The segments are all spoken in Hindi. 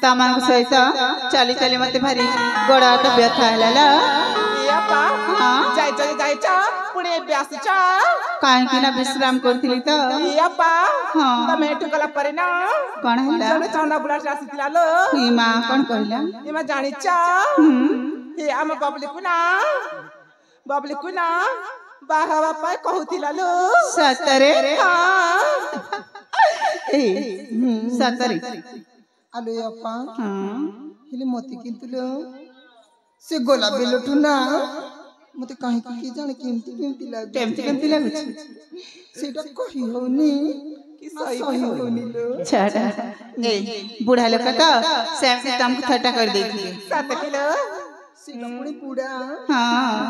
तम सहित चली चली मत भारी गोड़ हाथ व्यथा है कहीं विश्राम करी तो कौन है चंदा बुला माँ कौन कहला जानी आम बबली को ना बाहा पाई कहूला लो सतरे सतरे आलो अप्पा हेले मते किंतु से गोला बेलठु ना मते काहे की जाने केमती लागु सेटा कहि होनी कि सही होनी लो छाड़ा ए बूढ़ा लोग तो सेम से तुमको ठट्टा कर देती 7 किलो सेटा पुणी बूढ़ा हां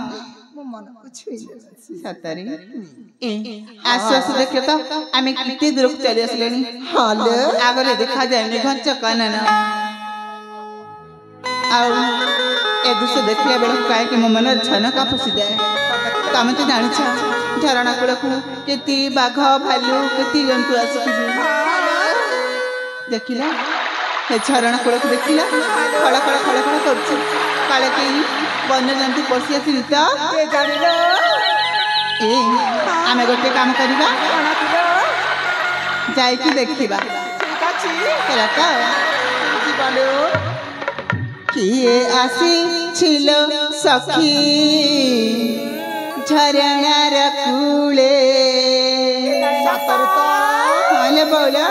मो मन को छुई सतरे ए आसस देखियो तो आमे कितने दूर चली आसलेनी हाल आगले देखा जाए घंच कानन आउ ए दुसे देखिया बेल काहे कि मो मन छन का फसी जाए तमे तो जानि छ झरणा कुल को केती बाघ भालू केती जंतु आसी देखिला हे झरणा कुल को देखिला खड़ा खड़ा खड़ा खड़ा करछ काले के वन्य जंतु पसी आसी तो के जानिलो ए आमे गोटे काम करिबा जाई कि देखिबा ठीक अछि केला तो जीवालो किए आसी छिलो सखी झरणार कूले हाले बोला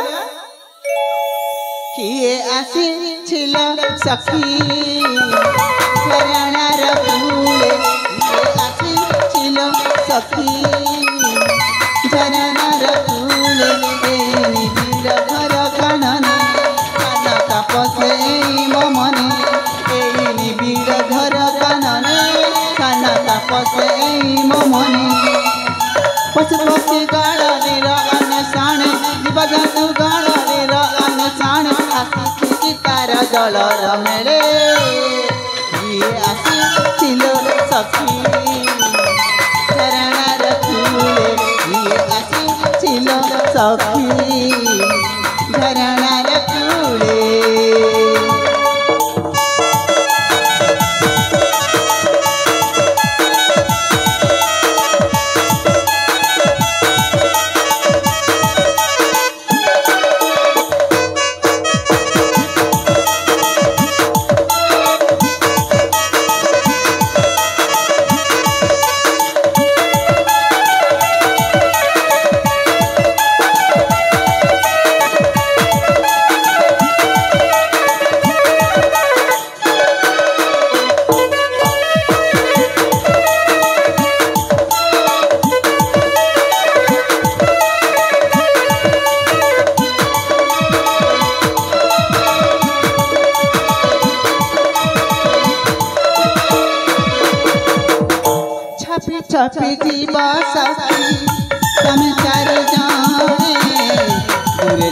किए आसी छिलो सखी झरणार कूले किए आसी छिलो सखी झरणार कूले एनी बिल घर कानन काना तापसे मो मने एनी बिल घर कानन काना तापसे मो मने पशु पक्षी गाड़े अनसाणे जीव जंतु गाड़े अनसाणे आसी तार जल मेले ये आसी छिलो सखी झरणार कूले ये आसी छिलो सखी झरणार कूले छपी जीवा सखी तम चार जाने पूरे